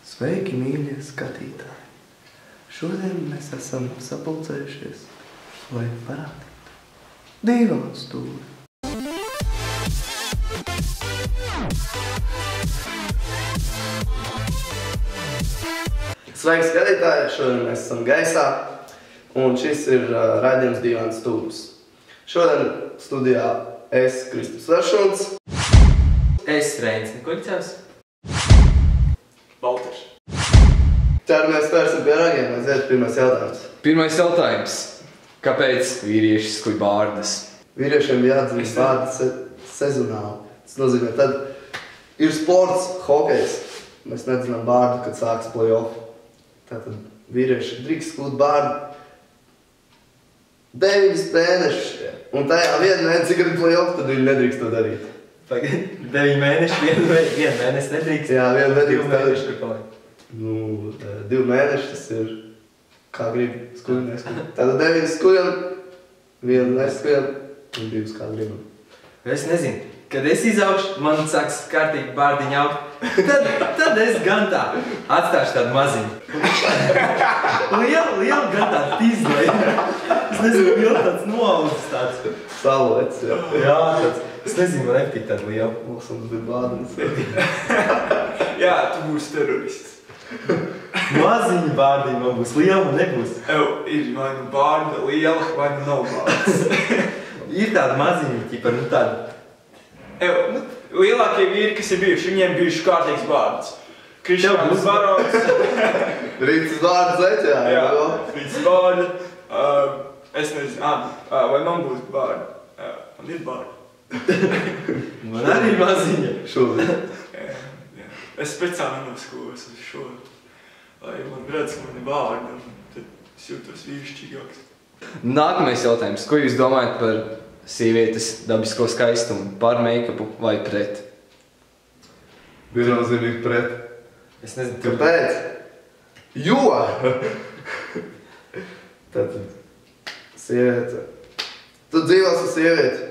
Sveiki, mīļie skatītāji! Šodien mēs esam sapulcējušies, lai parādītu dīvainu stūri. Sveiki, skatītāji! Šodien mēs esam gaisā, un šis ir raidījums Dīvains stūris. Šodien studijā es, Kristus Veršuns. Es, Reinis Nikuļcevs. Valters. Ķeramies pērsim pie ragiem, aiziet pirmais jautājums. Pirmais jautājums. Kāpēc vīrieši skuļ bārdas? Vīriešiem jāatzīst bārdi sezonāli. Tas nozīmē, tad ir sports, hokejs. Mēs nedzinām bārdu, kad sāks play-off. Tātad vīrieši drīkst skūt bārdu 9 mēnešus. Un tajā vienu mēnesi, kad ir play-off, tad viņi nedrīkst to darīt. 9 mēneši, vienu mēnesi nedrīkst. Jā, vienu nedrīkst. 2 mēneši, kur paliek. 2 mēneši, tas ir, kā grib, skuļi, neskuļi. Tātad 9 skuļam, 1 neskuļam un 2 kā gribam. Es nezinu, kad es izaugšu, man sāks kārtīgi bārdiņa augt, tad es gan tā atstāšu tādu maziņu. Lielu gan tādu tīzlai. Es nezinu, lielu tāds noaudzis tāds. Salvets, jā. Jā, tāds. Es nezinu, man nepatīk tādu lielu. Mums bija bārdiņas. Jā, tu būsi terorists. Maziņu bārdiņu man būs, liela nebūs. Ir vai nu bārda liela, vai nu nav bārdas. Ir tāda maziņa, ķipa, nu tāda. Lielākie vīri, kas ir bijuši, viņiem bijuši kārtīgs bārdas. Krišņāns Barons. Rītas bārdas leķā, Jā, Rītas bārda. Es nezinu, vai man būs bārda. Man ir bārda. Man arī ir maziņa. Šobrīd. Es speciāli nenoskos uz šo, lai man redz, ka man ir bārda, un tad es jūtos vīrišķīgāks. Nākamais jautājums. Ko jūs domājat par sievietes dabisko skaistumu? Par make-upu vai pret? Viennozīmīgi pret. Es nezinu, Kāpēc? Jo! Tātad, sieviete. Tu dzīvos ar sievieti.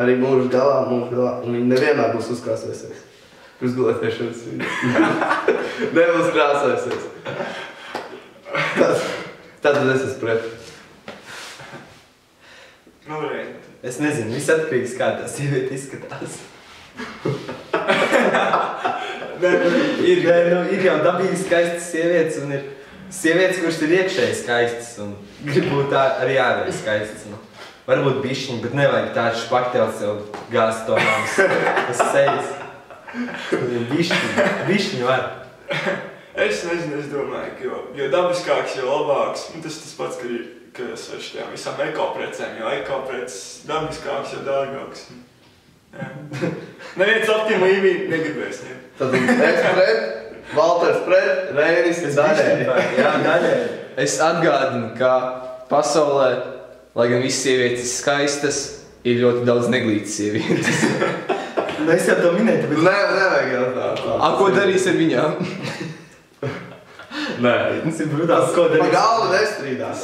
Arī mūžu galā, un viņa nevienmēr būs uzkrāsēsies. Uzgulētiešanas viņa. Nebūs krāsēsies. Tātad es esmu pret. Es nezinu, viss atkarīgs, kā tā sieviete izskatās. Ir jau dabīgi skaistas sievietes, un ir sievietes, kuras ir iekšēji skaistas, un grib būt arī ārēji skaistas. Varbūt bišķiņi, bet nevajag tādu špakteli sev gāzt to manis uz sejas. Bišķiņi var. Es nezinu, es domāju, ka jo dabiskāks, jo labāks. Un tas pats, ka es ar šitām visām ekoprecēm, jo ekopreces dabiskāks, jo dārgāks. Neviens optima līmī negribēs ņemt. Tad es pret, Valters pret, Reinis daļēji. Jā, daļēji. Es atgādinu, ka pasaulē, lai gan visas sievietes skaistas, ir ļoti daudz neglītas sievietes. Es jau to minēju, bet... Nevajag jau tā. Ko darīs ar viņām? Nē. Tas ir brutāls, ko darīs. Pa galvu nestrīdās.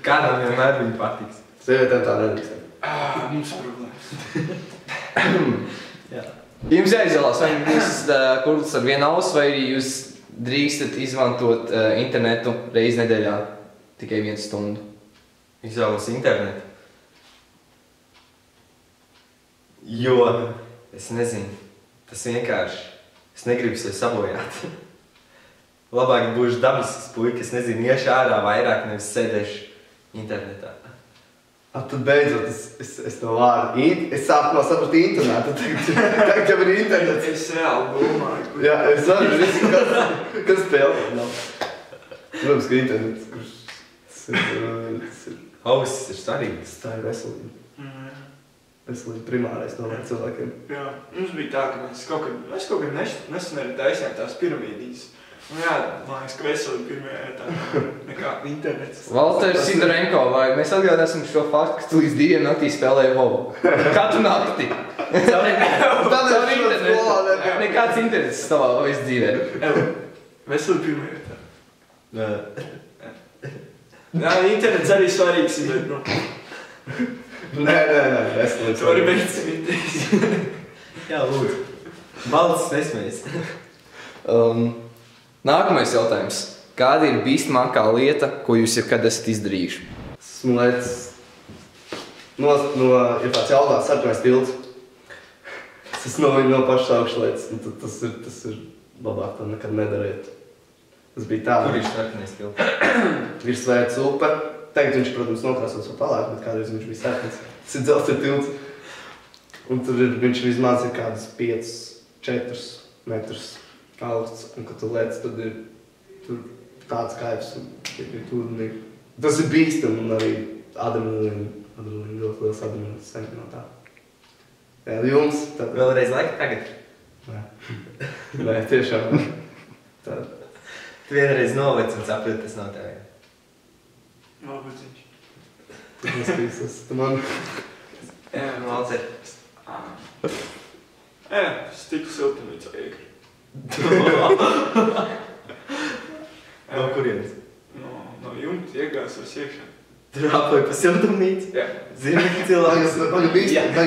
Kādām vienmēr viņa patiks. Sievietēm tā nedrīkst. Mums problēmas. Jums jāizvēlās, vai jūs esat kurls ar vienu ausu, vai jūs drīkstat izmantot internetu reizi nedēļā tikai 1 stundu? Izvēlos internetu. Jo, es nezinu, tas vienkārši, es negribu sevi sabojāt. Labāk būšu dabisks puika, es nezinu, iešu ārā vairāk, nevis sēdēšu internetā. Tad beidzot, es to vārdu, es sākumā sapratu internetu, tagad jau ir internets. Es reāli domāju. Jā, es varu visu, kas spēlē nav. Protams, ka internets, kurš ir... Ausis ir svarīgs. Tā ir veselība. Veselība primārais domāju cilvēkiem. Jā, mums bija tā, ka mēs kaut kad nesen arī taisījām tās piramīdīs. Un jā, man liekas, ka veselība pirmajā tā nekā internets. Valters Sidorenko, vai mēs atgādāsim šo faktu, ka tu līdz 2 naktī spēlēji WoW? Katru nakti. Caur internetu. Nekāds internets tavā visu dzīvē. Veselība pirmajā tā. Jā, internets arī svarīgs, bet nu... Nē, veselība. Tu vari beigt smīties. Jā, lūdzu. Balsts nesmējas. Nākamais jautājums. Kāda ir bīstamākā lieta, ko jūs jebkad esat izdarījuši? Esmu lēcis ja tāds jautājums sarkanais tilts. Tas no pašas augšlietas, un tad tas ir labāk to nekad nedariet. Tas bija tā. Kur ir sarkanais tilts? Virs Svētas upe. Tagad viņš, protams, nokrāsots vēl palāk, bet kādreiz viņš bija sarkans. Tas ir dzelzceļa tilts. Un tur viņš vismaz ir kādas 5-4 metrus augsts. Un, kad tu lec, tad ir tur tāds kaifs un ir ūdenīgi. Tas ir bīstam un arī adrenalīna ļoti liels adrenalīns saņem no tā. Jā, jums tad... Vēlreiz laika tagad? Nē, tiešām. Tad... Tu vienreiz novec un saprati, tas nav tev. Varbūt viņš. Nespīsas, tu man... Jā, malcer. Jā, es tiku siltumnīcā iekri. No kurienes? No jumta iegāsos iekšā. Tur apoja pa siltumnīcu? Jā. Zini, ka cilvēks...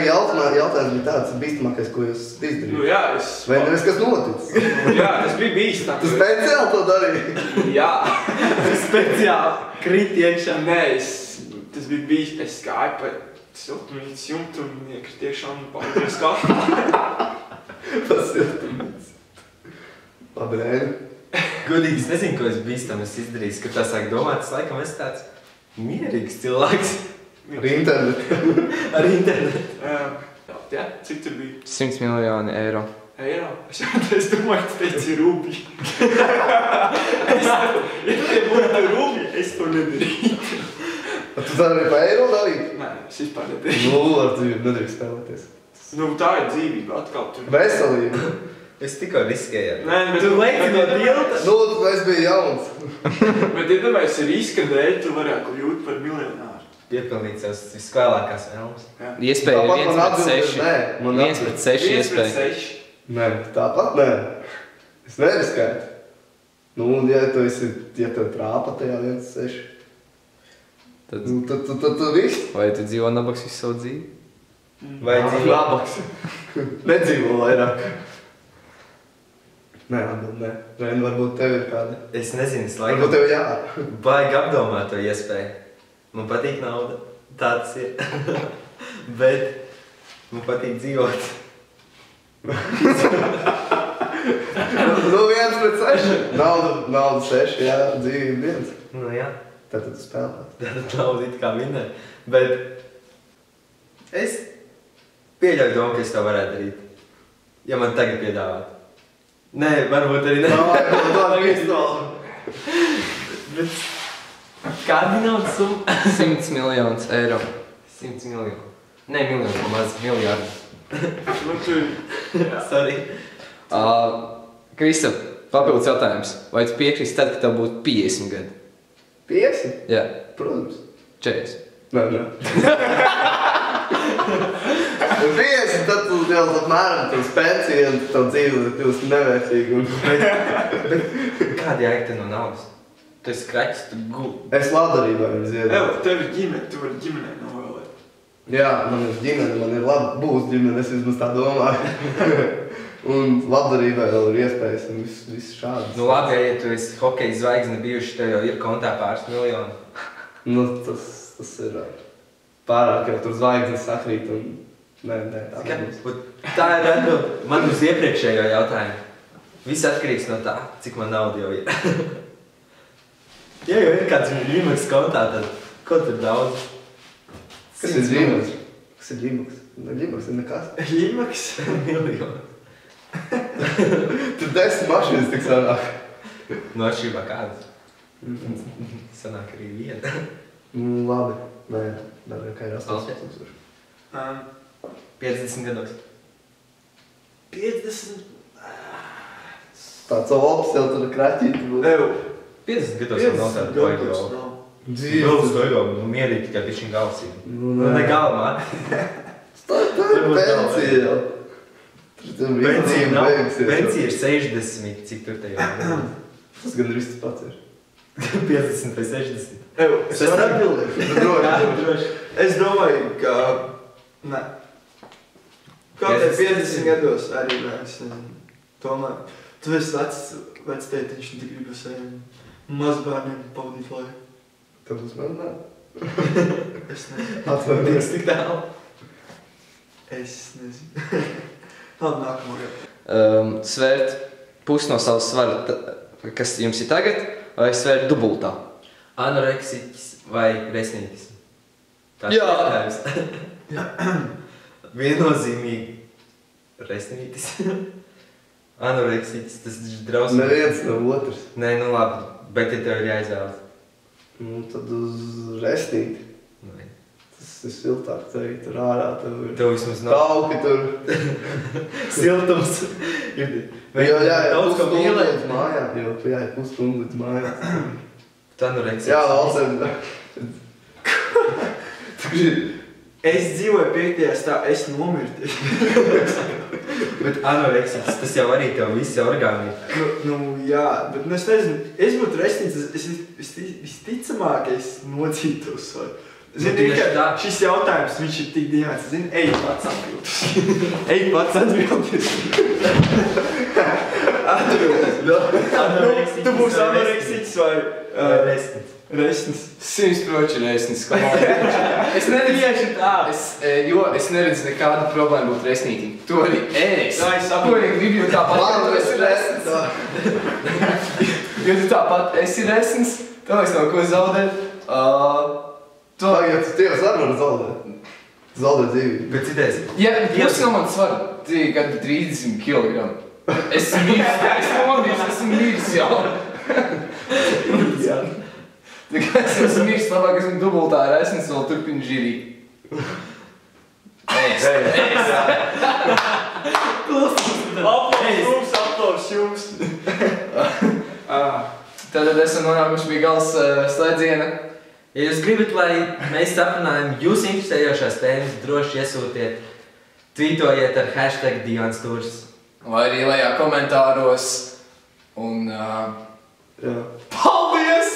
Jautājums bija tāds bīstamākais, ko jūs izdarījāt. Nu jā, Vai nevis kas noticis? Jā, tas bija bīstam. Tu speciāli to darīji? Jā. Speciāli krīt iekšā. Nē, tas bija bīstam. Es gāju pa siltumnīcas jumtu un iekrīt iekšā un paldies kaftu. Pa siltumnīcu. Labi, Rēni. Godīgi, es nezinu, ko es bīstam izdarījis, kad tā sāk domāt, es laikam esmu tāds mierīgs cilvēks. Ar internetu. Ar internetu. Jā, cik tur bija? 100 miljoni eiro. Eiro? Es domāju, tu teici rubļi. Ja tie būtu rubļi, es to nedarītu. Tu tā arī pa eiro darīt? Nē, es vispār nedarītu. Nu, ar tu nedrīkst spēlēties. Nu, tā ir dzīvība atkal tur. Veselība. Es tikko riskēju. Nē, bet Tu leci no tilta? Nu, es biju jauns. Bet iedomājies, ir riska dēļ, tu varētu kļūt par miljonāru. Piepilnīt savas visvēlākās vēlmes. Iespēja Tāpat man 1 pret atbild ir 6. nē. Man 1 pret 6 iespēja. Nē, tāpat nē. Es neriskētu. Nu, un ja tev trāpa tajā 1-6, Tad, nu, tad viss. vai tu dzīvo nabaks visu savu dzīvi? Vai dzīvo? Nabaks. Nedzīvo vairāk. Nē, atbild nē. Reini, varbūt tev ir kāda. Es nezinu, es Varbūt laikam tev jā. baigi apdomāt to iespēju. Man patīk nauda. Tā tas ir. Bet man patīk dzīvot. Nu, 1 pret 6. Nauda 6, jā, dzīvība 1. Nu jā. Tad tu spēlē. Tātad nauda it kā vinnē. Bet es pieļauju domu, ka es to varētu darīt. Ja man tagad piedāvāt. Nē, varbūt arī ne. Bet kādi naudas summa? 100 miljonus eiro. 100 miljonu. Nē, miljonu, maz miljardu. Nu, tur... Sorry. Kristap, papildus jautājums. Vai tu piekrīsti tad, ka tev būtu 50 gadi? 50? Jā, Protams. 40. Nē. 50, tad tu jau apmēram tavs pensija un tavu dzīvi kļūst nevērtīgi. Kāda jēga te no naudas? Tu esi kraķis, tu guli. Es labdarībā viņu ziedu. Tev ir ģimene, tu vari ģimenei novēlēt. Jā, man ir ģimene, man ir labi būs ģimene, es vismaz tā domāju. Un labdarībai vēl ir iespējas un viss šādas. Nu labi, ja tu esi hokeja zvaigzne bijuši, tev jau ir kontā pāris miljoni. Nu, tas ir pārāk, jau tur zvaigznes sakrīt un... Nē, tā nebūs. Tā ir atbild man uz iepriekšējo jautājumu. Viss atkarīgs no tā, cik man nauda jau ir. Ja jau ir kāds līmeks kontā, tad ko tur daudz? Kas ir ģimeks? Kas ir ģimeks? Ģimeks ir nekas. Līmeks? Miljoni. Tur 10 mašīnas tik sanāk. No atšķirībā kādas? Sanāk arī viena. Nu, labi. Nē, darīju, kā ir 8000. 50 gados. 50? Tāds ops jau tur kraķīti būs. Ev. 50 gados jau nav tāda baigi jau. Galvas gaigā, nu mierīgi tikai pišķiņ galvasī. Nu, Nu ne galvā. Tā ir pensija jau. Pensija nav. Pensija ir 60, cik tur te jau. Tas gan viss pats ir. 50 vai 60. Ev. Es varu atbildēt. Droši. Es domāju, ka... Nē. Kādēļ 50 gados arī nē, es nezinu. Tomēr. Tu esi vecs tētiņš, un tu gribi mazbērniem pavadīt laiku. Tev būs mazbērni? Es nezinu. Atvainojies. Tik tālu. Es nezinu. Labi, nākamo gadu. Svērt pusi no savas svara, kas jums ir tagad, vai svērt dubultā? Anoreksiķis vai resnītis? Jā. Viennozīmīgi resnītis. Anoreksiķis, tas ir drausmīgi. Neviens nav otrs. Nē, nu labi, bet ja tev ir jāizvēlas. Nu, tad uz resnīti. Nē. Tas ir siltāk, tev tur ārā, tev ir Tev vismaz nav tauki tur. siltums. Jā, daudz ko mīlēt. līdz mājām, jo jāiet pusstundu līdz mājām. Tu anoreksiķis. Jā, valsēm. Es dzīvoju 5. stāvā, es nomirtu. Bet anoreksiķis, tas jau arī tev visi orgāni. Nu, jā, bet es nezinu, es būtu resnīts, es visticamākais nocītos. Zini, tieši ka tā. šis jautājums, viņš ir tik dīvains, zini, ej pats atbildes. Ej pats atbildes. Tu būsi anoreksiķis vai Resnītis. resnis. 100% resnis. Es neredzu nekādu problēmu būt resnītim. Tu arī ēst. Jā, es saprotu. Tu arī gribi tāpat, Man ka tu esi resnis. Ja tu tāpat esi resnis, tev vairs nav ko zaudēt. Tagad Dievs arī var zaudēt. Zaudēt dzīvību. Bet citais. Ja pusi no manas svara, tie gadu 30 kg. Es esmu mirs jau. Tā kā es esmu mirs, labāk esmu dubultā resnis, vēl turpinu žirīt. Aplaus jums. Tātad esam nonākuši pie gals slēdziena. Ja jūs gribat, lai mēs aprunājam jūs interesējošās tēmas, droši iesūtiet, tvītojiet ar hashtag #DionsTours. Vai arī lejā komentāros. Un Jā. paldies!